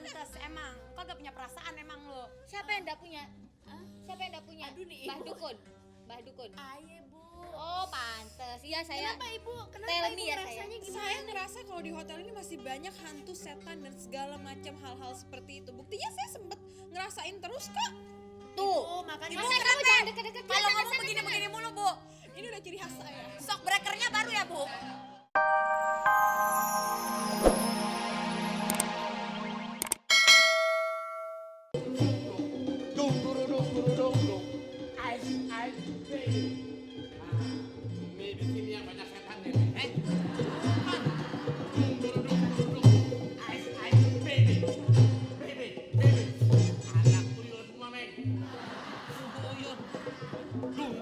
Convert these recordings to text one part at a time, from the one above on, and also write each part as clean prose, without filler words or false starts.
pantes emang. Kagak punya perasaan emang lo. Siapa yang enggak punya? Siapa yang enggak punya? Aduh nih, Mbah Ibu. Dukun. Mbah Dukun. Aye Bu. Oh, pantes. Iya, saya. Kenapa Ibu? Kenapa Tell Ibu me ya, rasanya gimana? Saya ngerasa kalau di hotel ini masih banyak hantu, setan dan segala macam hal-hal seperti itu. Buktinya saya sempet ngerasain terus kok. Tuh. Oh, makanya Masa kamu jangan deket-deket Kalau ngomong begini-begini mulu, Bu. Ini udah ciri khas saya. Shock breakernya baru ya, Bu. Dung ice baby. Nih di sini yang banyak setan nih. Dung ice baby. Baby. Anak tuyul semua, Meg. Tuyul. Dung.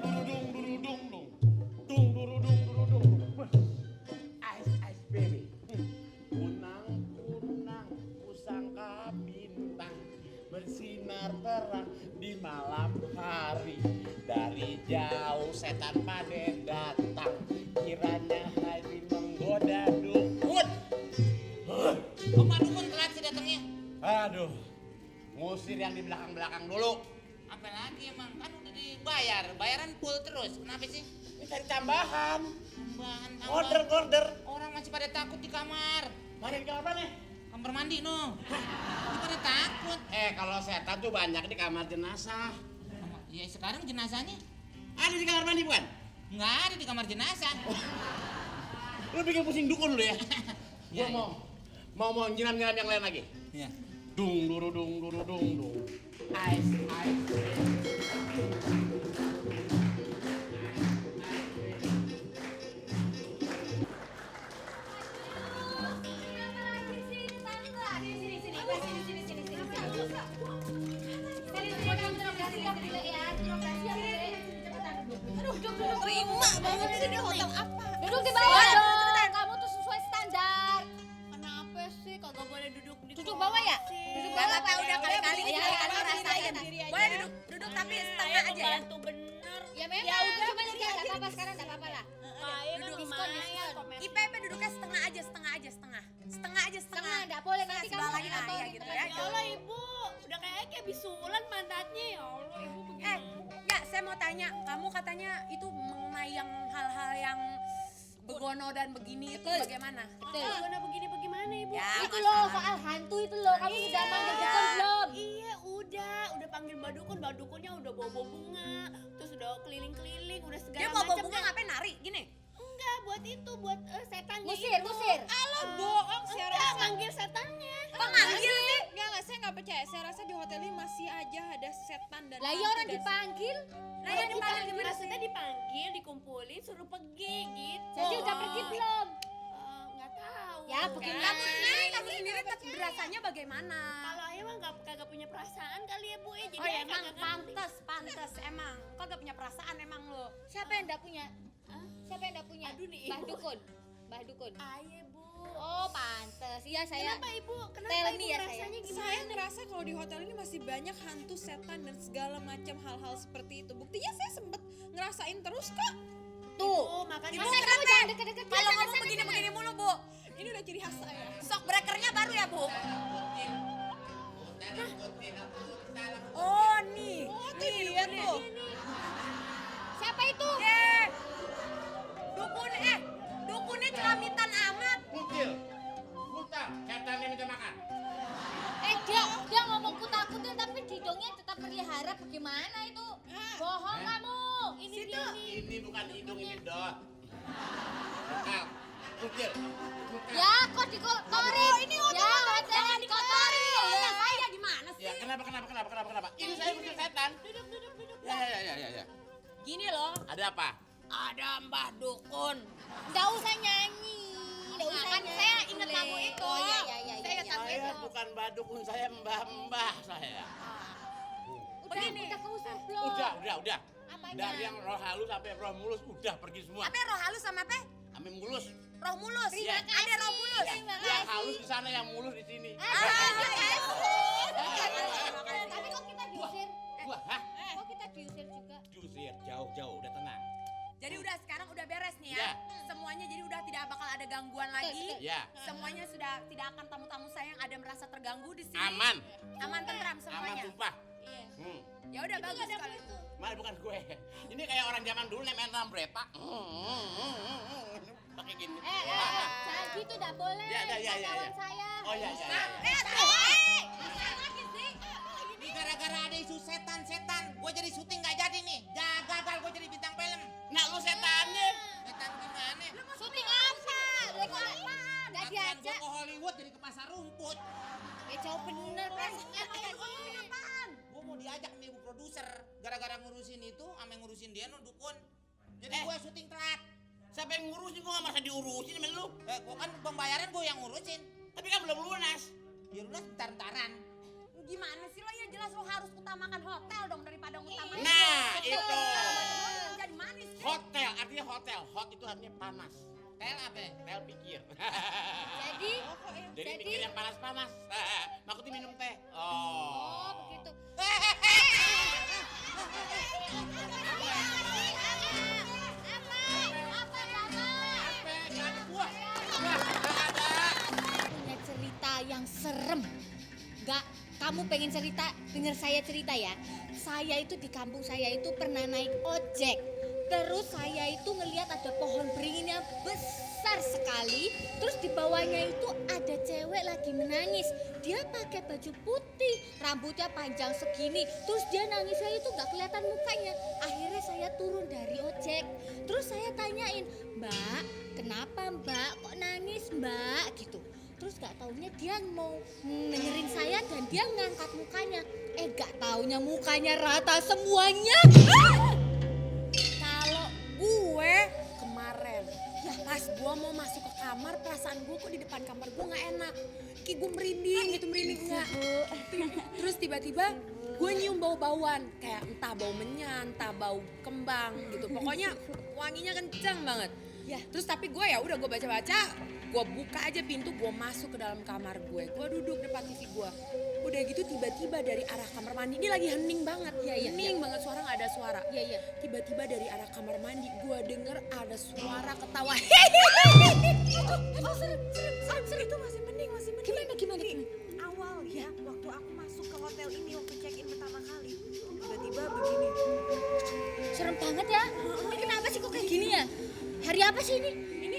Ice baby. Kunang kusangka bintang bersinar terang di malam hari. Dari jauh setan pada datang, kiranya hari menggoda dukun. Kok Pak Dukun telat sih datangnya? Aduh, ngusir yang di belakang-belakang dulu. Apa lagi emang? Kan udah dibayar, bayaran full terus. Kenapa sih? Ini cari tambahan. Tambahan. Order. Orang masih pada takut di kamar. Mana di kamar mana? Kamar mandi no. Masih pada takut. Kalau setan tuh banyak di kamar jenazah. Ya sekarang jenazahnya Ada di kamar mandi bukan? nggak ada di kamar jenazah. Lu bikin pusing dukun lu ya? Ya, Gua mau nyiram-nyiram yang lain lagi. Iya. Dung. Ice. Terima banget sih, di hotel apa? Duduk di bawah dong. Kamu tuh sesuai standar. Kenapa sih kagak boleh duduk di Duduk bawah ya? kursi? Duduk Gak apa-apa, udah kali-kali Ya, kali kamu rasain. Boleh duduk tapi setengah aja ya. Bantu bener. Ya memang. Ya udah, Cuma sini enggak aja. apa-apa sekarang, enggak apa-apa lah. Aye kan Duduk, lumayan. diskon. komersil. IPP duduknya setengah aja. Setengah enggak boleh nanti kamu Sebelah lagi nah, atau iya di gitu tempat ya. Ya Allah Ibu, udah kayak bisulan pantatnya ya Allah Ibu begini. Ya saya mau tanya, kamu katanya itu mengenai yang hal-hal yang begono dan begini itu bagaimana? Betul. Gimana begini bagaimana Ibu? Ya, Itu loh soal hantu itu loh. Kamu Iya. sudah manggil dukun belum? Iya udah panggil Mbak Dukunnya udah bawa bunga, terus udah keliling-keliling, udah segala Dia mau bawa macam bunga dah. ngapain nari gini? Enggak, buat itu, buat setannya Musir, itu. musir. Alah bohong, saya Enggak, rasa. manggil setannya. Kok manggil sih? Enggak, saya nggak percaya. Saya rasa di hotel ini masih aja ada setan dan Lah iya hantu orang dan- dipanggil. Nah yang dipanggil gimana sih? Maksudnya dipanggil, dikumpulin, suruh pergi gitu. Jadi udah pergi belum? Nggak tahu. Ya, begini. Kamu sendiri berasanya bagaimana? Kalau ayah mah kagak punya perasaan kali ya Bu ya. Jadi Oh ya ayah emang kagak ngerti. pantes emang. Kagak punya perasaan emang lo. Siapa yang enggak punya? Siapa yang enggak punya? Aduh nih, Mbah Ibu. Dukun. Mbah Dukun. Ayah Bu. Oh, pantes. Iya, saya. Kenapa Ibu? Kenapa Tell Ibu me ya, rasanya gimana? Saya ngerasa kalau di hotel ini masih banyak hantu, setan dan segala macam hal-hal seperti itu. Buktinya saya sempet ngerasain terus kok. Tuh. Oh, makanya Masa kamu jangan deket-deket. Kalau ngomong begini-begini mulu, Bu. Ini udah ciri khas saya. Shock breakernya baru ya, Bu. Oh, nih. Iya tuh. Siapa itu? Dukunnya celamitan amat. Kucil. Kuta, setannya minta makan. Dia ngomong kutak-kutil tapi hidungnya tetap pelihara. Bagaimana itu? Bohong kamu. ini dia nih. Ini bukan hidung, ini dot. Kucil. Kucil. Ya, kok dikotori? Ini Ya, jangan dikotori. Ya, saya gimana sih? Ya, kenapa? Ini saya kucil setan. Duduk. Ya. Gini loh. Ada apa? Ada Mbah Dukun. Nggak usah nyanyi. Nggak usah Kan nyanyi. saya ingat lagu itu. Oh iya. Saya ingat lagu Saya itu. bukan badukun, saya mbah-mbah saya. Begini. Udah kamu usah belum. Udah. Apanya? Dari yang roh halus sampai roh mulus udah pergi semua. Apa roh halus sama apa? Sampai mulus. Roh mulus. Iya. Ada roh mulus. Terima Yang kasih. halus di sana, yang mulus di sini. Tapi kok kita diusir? Hah? Kok kita diusir juga? Jusir, jauh-jauh, udah tenang. Jadi udah sekarang udah beres nih ya. Iya. Semuanya jadi udah tidak bakal ada gangguan gangguan lagi. Ya. Semuanya sudah tidak akan tamu-tamu saya yang ada merasa terganggu di sini. Aman. Aman tentram Aman semuanya. sumpah. Iya. Ya udah bagus kalau itu. Malah bukan gue. Ini kayak orang zaman dulu nih main rambreta. Pakai gini. Jangan gitu, enggak boleh. Ya, Kawan saya. Oh iya. Ini gara-gara ada isu setan-setan, gue jadi syuting nggak jadi nih. Gagal gue jadi bintang film. Nah lu setannya. Setan gimana? Syuting apa? Lego apa? Enggak Gue diajak. ke Hollywood jadi ke pasar rumput. Jauh bener, Mas. Gue mau diajak nih bu produser. Gara-gara ngurusin itu, ame ngurusin dia no dukun. Jadi gue syuting telat. Siapa yang ngurusin? Gue gak merasa diurusin sama lu. Gue kan pembayaran gue yang ngurusin. Tapi kan belum lunas. Ya lunas bentar-bentaran. Gimana sih lo, ya jelas lo harus utamakan hotel dong daripada utamain. Nah, itu. Jadi manis. Hotel, artinya hotel. Hot itu artinya panas. Tel apa? Tel pikir. Jadi, Jadi pikir yang panas-panas. Maksudnya minum teh. oh begitu. Punya cerita yang serem. Gak, kamu pengen cerita, denger saya cerita ya. Saya itu di kampung saya itu pernah naik ojek. Terus saya itu ngelihat ada pohon beringin yang besar sekali. Terus di bawahnya itu ada cewek lagi menangis. Dia pakai baju putih, rambutnya panjang segini. Terus dia nangisnya itu gak kelihatan mukanya. Akhirnya saya turun dari ojek. Terus saya tanyain, Mbak, kenapa Mbak? Kok nangis Mbak? Gitu. Terus gak taunya dia mau dengerin saya dan dia ngangkat mukanya. Gak taunya mukanya rata semuanya. Kalau gue kemarin, ya pas gue mau masuk ke kamar, perasaan gue kok di depan kamar gue nggak enak. Kayak gue merinding gitu, merinding nggak. Terus tiba-tiba gue nyium bau-bauan, kayak entah bau menyan, entah bau kembang gitu. Pokoknya wanginya kenceng banget. Ya, terus tapi gue ya udah gue baca-baca, gue buka aja pintu, gue masuk ke dalam kamar gue duduk depan TV gue. Udah gitu tiba-tiba dari arah kamar mandi, ini lagi hening banget, hening banget, suara nggak ada suara. Iya. Tiba-tiba dari arah kamar mandi gue denger ada suara ketawa. Serem, itu masih mending. Gimana? Awal ya, waktu aku masuk ke hotel ini, waktu check-in pertama kali, tiba-tiba begini. Serem banget ya. Ini kenapa sih kok kayak gini ya? Hari apa sih ini? Ini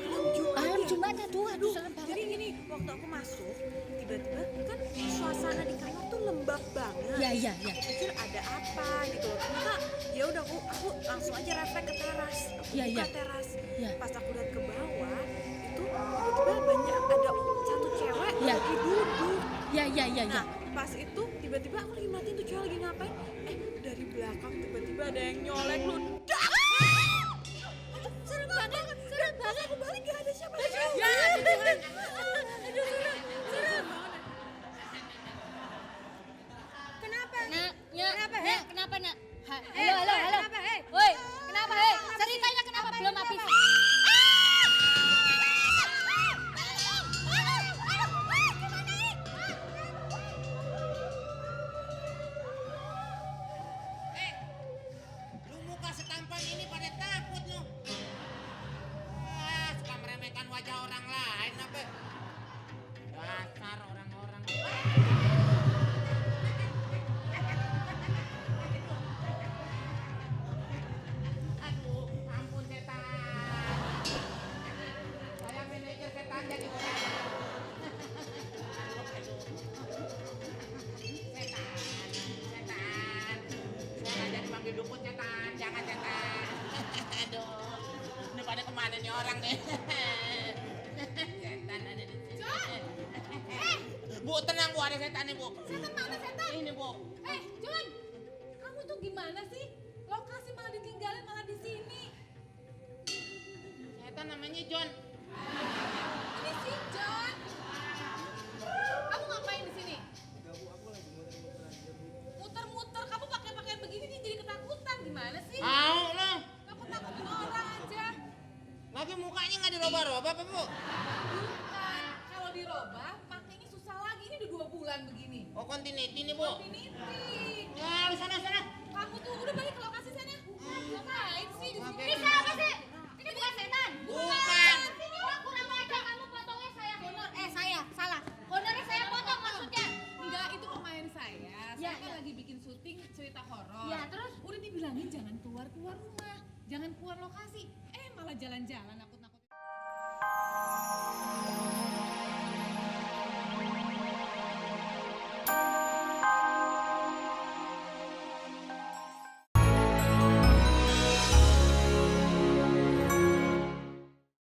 malam Jumat. Malam ya? Jumat, aduh serem banget. Jadi gini, waktu aku masuk, tiba-tiba kan suasana di kamar tuh lembab banget. Iya. Aku pikir ada apa gitu. Ternyata ya udah aku langsung aja refleks ke teras. Aku Iya, buka iya. teras. Iya. Pas aku lihat ke bawah, itu tiba-tiba banyak ada satu cewek Iya. lagi duduk. Iya. Nah, pas itu tiba-tiba aku lagi matiin tuh cewek lagi ngapain? Dari belakang tiba-tiba ada yang nyolek lu. Serem banget. Aku balik gak ada siapa-siapa. Ya, Tuhan. Aduh, serem banget. Kenapa? Kenapa, Nak? Halo. Kenapa, hei? Woi, kenapa, hei? Ceritanya kenapa belum habis? Lu muka setampan ini pada takut lu. Suka meremehkan wajah orang lain apa? Dasar orang-orang. Aduh, ampun setan. Saya manajer setan jadi orang. Setan. Saya jadi panggil dukun setan, jangan setan. Aduh, ini pada kemana nih orang nih? Setan ada di sini. Bu, tenang Bu, ada setan nih Bu. Setan mana setan? Ini Bu. John, kamu tuh gimana sih? Lokasi malah ditinggalin malah di sini. Setan namanya John. Ini si John. Kamu ngapain di sini? Muter-muter, kamu pakai pakaian begini dia jadi ketakutan gimana sih? Mau lo? Takut-takutin orang aja. Lagi mukanya nggak dirubah-rubah apa Bu? Bukan, kalau dirobah pakainya susah lagi. Ini udah 2 bulan begini. Oh continuity nih Bu. Continuity. Ya lu sana. Kamu tuh udah balik ke lokasi sana. Ngapain sih di sini? Oke. Ini siapa sih? Ini bukan setan. Bukan. Sini aku nama Ya, saya kan ya. lagi bikin syuting cerita horor. Ya, terus? Udah dibilangin jangan keluar rumah, jangan keluar lokasi. Malah jalan-jalan